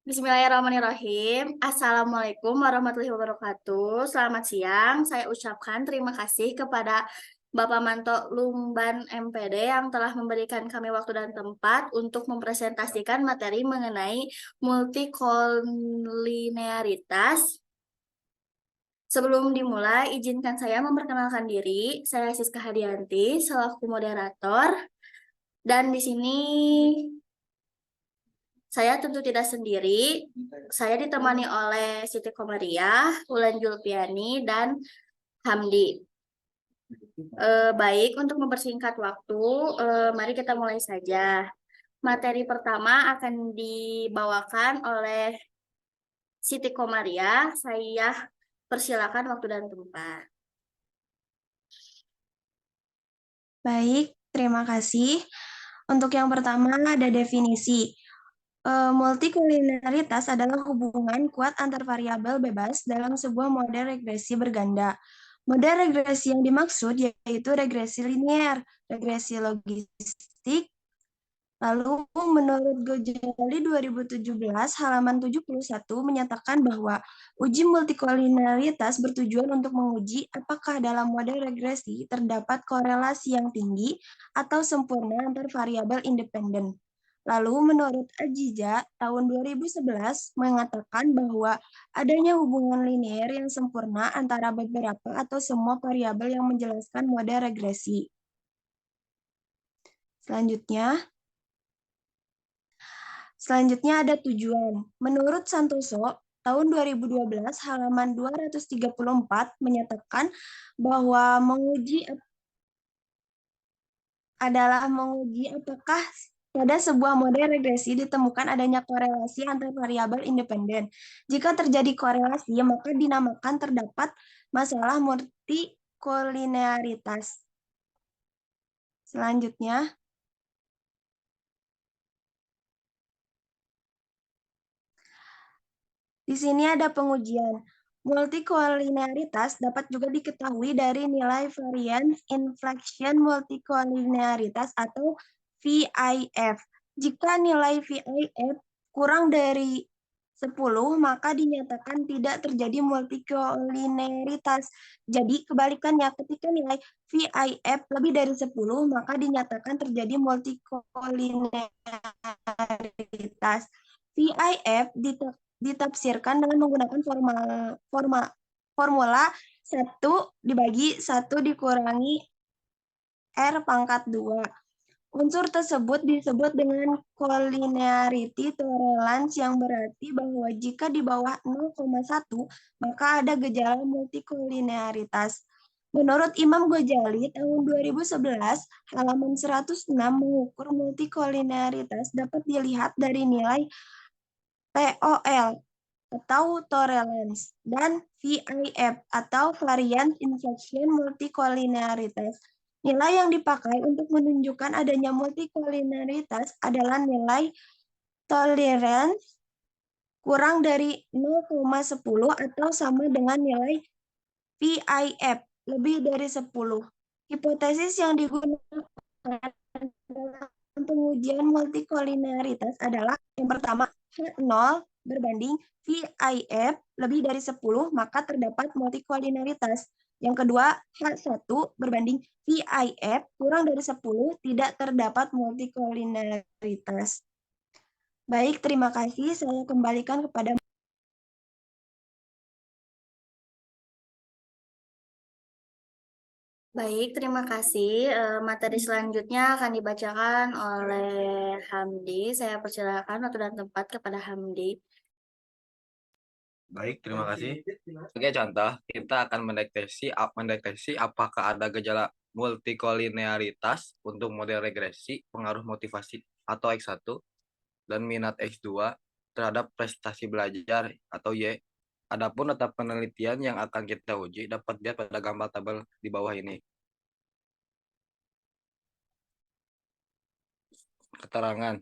Bismillahirrahmanirrahim. Assalamualaikum warahmatullahi wabarakatuh. Selamat siang. Saya ucapkan terima kasih kepada Bapak Manto Lumban MPD yang telah memberikan kami waktu dan tempat untuk mempresentasikan materi mengenai multikolinearitas. Sebelum dimulai, izinkan saya memperkenalkan diri. Saya Siska Hadianti, selaku moderator. Dan di sini saya tentu tidak sendiri. Saya ditemani oleh Siti Komariah, Ulan Julpiani, dan Hamdi. Baik, untuk mempersingkat waktu, mari kita mulai saja. Materi pertama akan dibawakan oleh Siti Komariah. Saya persilakan waktu dan tempat. Baik, terima kasih. Untuk yang pertama ada definisi. Multikolinaritas adalah hubungan kuat antar variabel bebas dalam sebuah model regresi berganda. Model regresi yang dimaksud yaitu regresi linear, regresi logistik. Lalu menurut Gojali 2017 halaman 71 menyatakan bahwa uji multikolinaritas bertujuan untuk menguji apakah dalam model regresi terdapat korelasi yang tinggi atau sempurna antar variabel independen. Lalu menurut Ajiza tahun 2011 mengatakan bahwa adanya hubungan linear yang sempurna antara beberapa atau semua variabel yang menjelaskan model regresi. Selanjutnya ada tujuan. Menurut Santoso, tahun 2012 halaman 234 menyatakan bahwa menguji apakah pada sebuah model regresi ditemukan adanya korelasi antar variabel independen. Jika terjadi korelasi, maka dinamakan terdapat masalah multikolinearitas. Selanjutnya, di sini ada pengujian. Multikolinearitas dapat juga diketahui dari nilai variance inflection multikolinearitas atau VIF. Jika nilai VIF kurang dari 10, maka dinyatakan tidak terjadi multikolinearitas. Jadi kebalikannya, ketika nilai VIF lebih dari 10, maka dinyatakan terjadi multikolinearitas. VIF ditafsirkan dengan menggunakan formula 1 dibagi 1 dikurangi R pangkat 2. Unsur tersebut disebut dengan collinearity tolerance yang berarti bahwa jika di bawah 0,1 maka ada gejala multikolinearitas. Menurut Imam Ghazali tahun 2011 halaman 106 mengukur multikolinearitas dapat dilihat dari nilai TOL atau tolerance dan VIF atau variance inflection multikolinearitas. Nilai yang dipakai untuk menunjukkan adanya multikolinearitas adalah nilai tolerance kurang dari 0,10 atau sama dengan nilai VIF lebih dari 10. Hipotesis yang digunakan dalam pengujian multikolinearitas adalah yang pertama, H0 berbanding VIF lebih dari 10, maka terdapat multikolinearitas. Yang kedua, H1 berbanding VIF kurang dari 10, tidak terdapat multikolinearitas. Baik, terima kasih. Saya kembalikan kepada Baik, terima kasih. Materi selanjutnya akan dibacakan oleh Hamdi. Saya persilakan waktu dan tempat kepada Hamdi. Baik, terima kasih. Sebagai contoh, kita akan mendeteksi apakah ada gejala multikolinearitas untuk model regresi, pengaruh motivasi atau X1, dan minat X2 terhadap prestasi belajar atau Y. Adapun data penelitian yang akan kita uji dapat dilihat pada gambar tabel di bawah ini. Keterangan.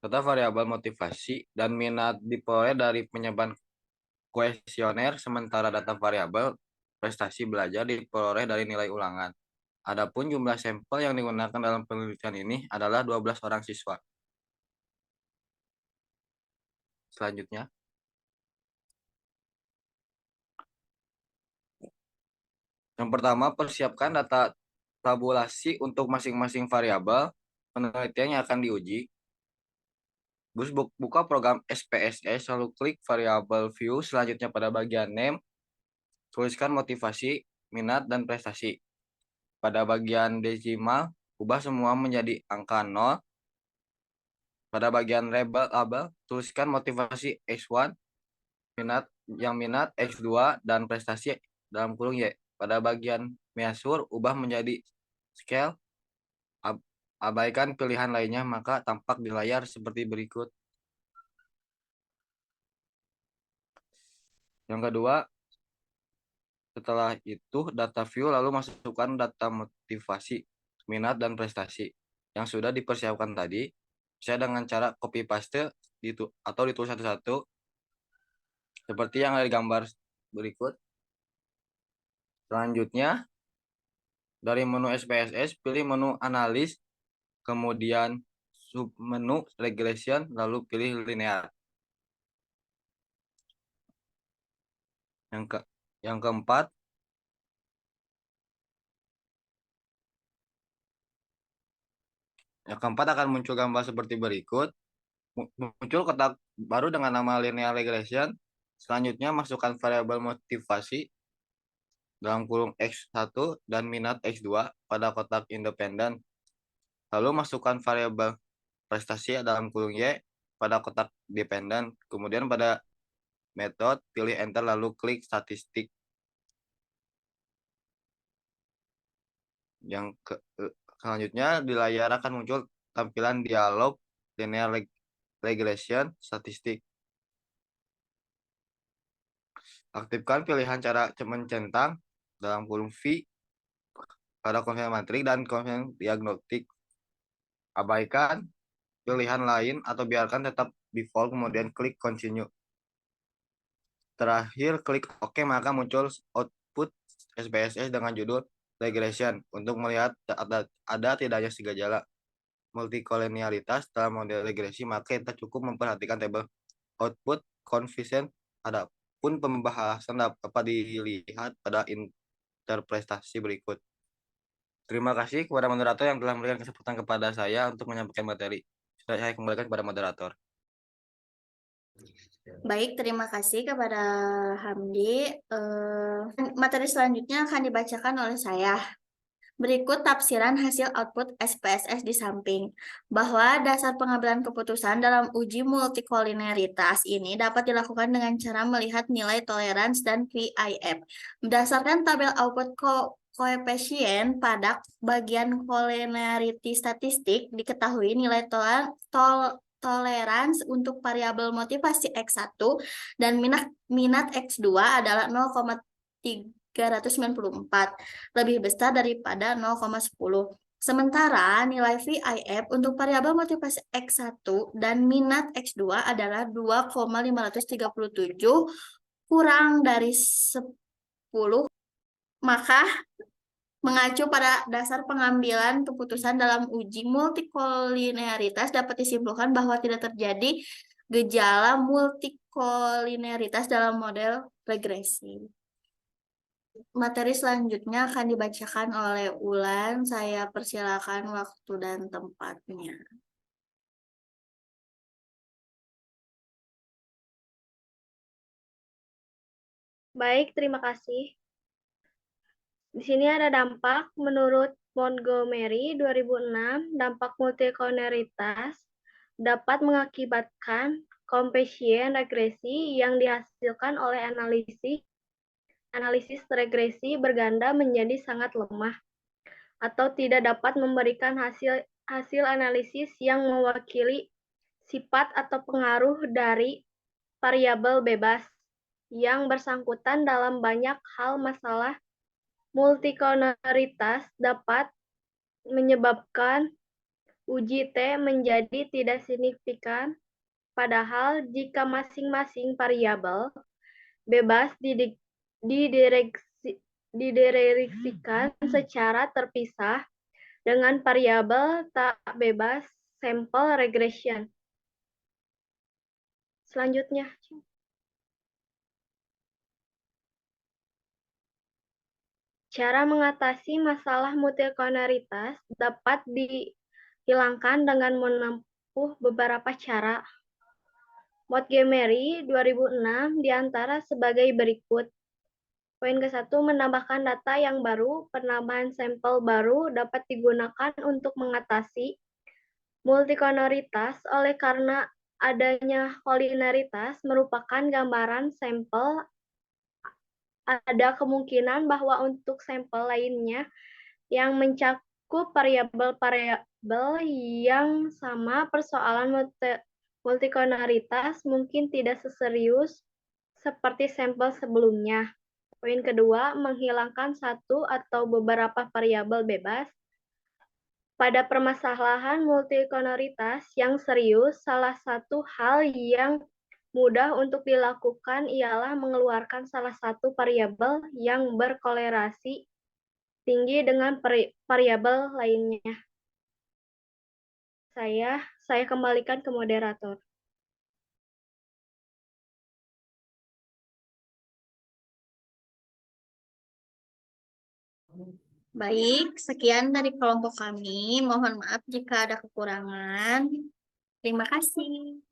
Data variabel motivasi dan minat diperoleh dari penyebaran kuesioner, sementara data variabel prestasi belajar diperoleh dari nilai ulangan. Adapun jumlah sampel yang digunakan dalam penelitian ini adalah 12 orang siswa. selanjutnya. Yang pertama, persiapkan data tabulasi untuk masing-masing variabel penelitian yang akan diuji. Terus buka program SPSS, lalu klik variabel view. Selanjutnya pada bagian name, tuliskan motivasi, minat, dan prestasi. Pada bagian desimal, ubah semua menjadi angka 0. Pada bagian label, tuliskan motivasi X1, minat X2, dan prestasi dalam kurung Y. Pada bagian measure, ubah menjadi scale. Abaikan pilihan lainnya, maka tampak di layar seperti berikut. Yang kedua, setelah itu data view, lalu masukkan data motivasi, minat, dan prestasi yang sudah dipersiapkan tadi. Bisa dengan cara copy paste atau ditulis satu-satu seperti yang ada di gambar berikut. Selanjutnya, dari menu SPSS, pilih menu analis, kemudian submenu regression, lalu pilih linear. Yang keempat, akan muncul gambar seperti berikut. Muncul kotak baru dengan nama linear regression. Selanjutnya, masukkan variabel motivasi dalam kurung X1 dan minat X2 pada kotak independen. Lalu masukkan variabel prestasi dalam kurung Y pada kotak dependen. Kemudian pada method, pilih enter lalu klik statistik. Selanjutnya di layar akan muncul tampilan dialog linear regression statistik. Aktifkan pilihan cara mencentang dalam kurung V pada konfirmatorik dan konfirm diagnostik. Abaikan pilihan lain atau biarkan tetap default, kemudian klik continue. Terakhir, klik OK, maka muncul output SPSS dengan judul regression untuk melihat ada tidaknya si gejala multikolinearitas dalam model regresi, maka kita cukup memperhatikan tabel output coefficient. Adapun pembahasan dapat dilihat pada interpretasi berikut. Terima kasih kepada moderator yang telah memberikan kesempatan kepada saya untuk menyampaikan materi. Saya kembalikan kepada moderator. Baik, terima kasih kepada Hamdi. Materi selanjutnya akan dibacakan oleh saya. Berikut tafsiran hasil output SPSS di samping, bahwa dasar pengambilan keputusan dalam uji multikolinearitas ini dapat dilakukan dengan cara melihat nilai tolerans dan VIF. Berdasarkan tabel output koefisien pada bagian colinearity statistik, diketahui nilai tolerans untuk variabel motivasi X1 dan minat X2 adalah 0,394, lebih besar daripada 0,10. Sementara nilai VIF untuk variabel motivasi X1 dan minat X2 adalah 2,537 kurang dari 10. Maka mengacu pada dasar pengambilan keputusan dalam uji multikolinearitas dapat disimpulkan bahwa tidak terjadi gejala multikolinearitas dalam model regresi. Materi selanjutnya akan dibacakan oleh Ulan. Saya persilakan waktu dan tempatnya. Baik, terima kasih. Di sini ada dampak menurut Montgomery 2006, dampak multikolinearitas dapat mengakibatkan koefisien regresi yang dihasilkan oleh analisis regresi berganda menjadi sangat lemah atau tidak dapat memberikan hasil analisis yang mewakili sifat atau pengaruh dari variabel bebas yang bersangkutan dalam banyak hal. Masalah multikolinearitas dapat menyebabkan uji T menjadi tidak signifikan, padahal jika masing-masing variabel bebas didireksikan secara terpisah dengan variabel tak bebas sampel regression. selanjutnya. Cara mengatasi masalah multikolonialitas dapat dihilangkan dengan menempuh beberapa cara. Montgomery 2006 diantara sebagai berikut. Poin ke-1, menambahkan data yang baru. Penambahan sampel baru dapat digunakan untuk mengatasi multikolonialitas oleh karena adanya kolinaritas merupakan gambaran sampel. Ada kemungkinan bahwa untuk sampel lainnya yang mencakup variabel-variabel yang sama, persoalan multikolonialitas mungkin tidak seserius seperti sampel sebelumnya. Poin kedua, menghilangkan satu atau beberapa variabel bebas. Pada permasalahan multikolonialitas yang serius, salah satu hal yang mudah untuk dilakukan ialah mengeluarkan salah satu variabel yang berkorelasi tinggi dengan variabel lainnya. Saya kembalikan ke moderator. Baik, sekian dari kelompok kami. Mohon maaf jika ada kekurangan. Terima kasih.